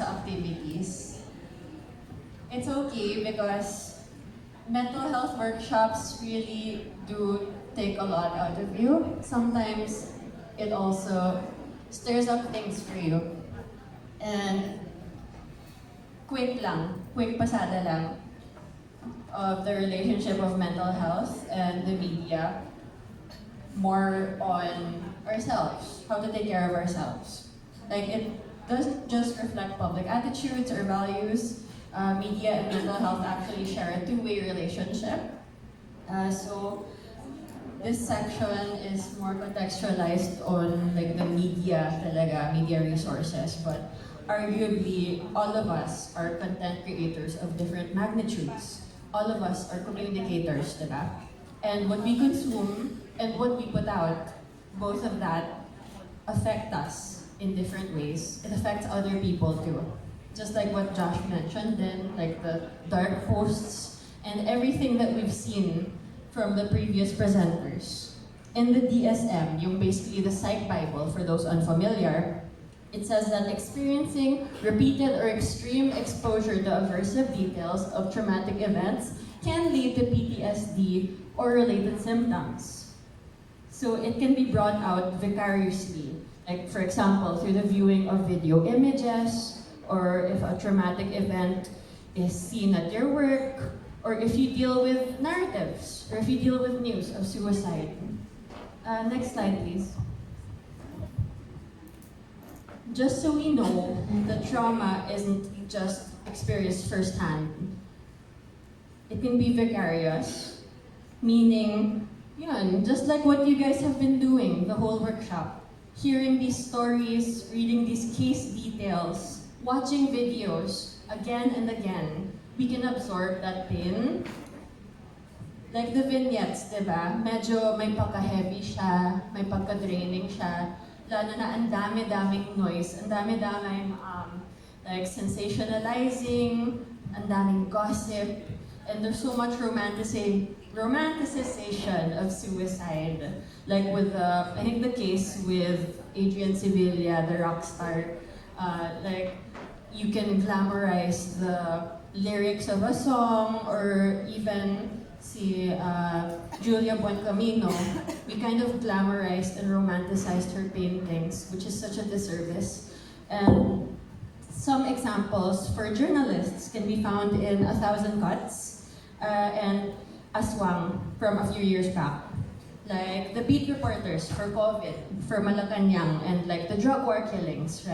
sa activities. It's okay because mental health workshops really do take a lot out of you. Sometimes it also stirs up things for you. And quick pasada lang of the relationship of mental health and the media, more on ourselves, how to take care of ourselves. Like it doesn't just reflect public attitudes or values. Media and mental health actually share a two-way relationship. So this section is more contextualized on like the media talaga, media resources, but arguably all of us are content creators of different magnitudes. All of us are communicators, diba? And what we consume and what we put out, both of that affect us in different ways. It affects other people too. Just like what Josh mentioned then, like the dark posts and everything that we've seen from the previous presenters. In the DSM, yung basically the Psych Bible for those unfamiliar, it says that experiencing repeated or extreme exposure to aversive details of traumatic events can lead to PTSD or related symptoms. So it can be brought out vicariously, like for example, through the viewing of video images, or if a traumatic event is seen at your work, or if you deal with narratives, or if you deal with news of suicide. Next slide, please. Just so we know, the trauma isn't just experienced firsthand. It can be vicarious, meaning, yun, just like what you guys have been doing the whole workshop. Hearing these stories, reading these case details, watching videos again and again, we can absorb that pain. Like the vignettes, diba? Medyo may pagka-heavy siya, may pagka-draining siya. Lalo na ang dami-daming noise, ang dami-daming like sensationalizing, ang daming gossip, and there's so much romanticization of suicide. Like with I think the case with Adrian Sevilla, the rock star, like you can glamorize the lyrics of a song, or even si Julia Buencamino, we kind of glamorized and romanticized her paintings, which is such a disservice. And some examples for journalists can be found in A Thousand Cuts and Aswang from a few years back. Like the beat reporters for COVID, for Malacanang, and like the drug war killings, right?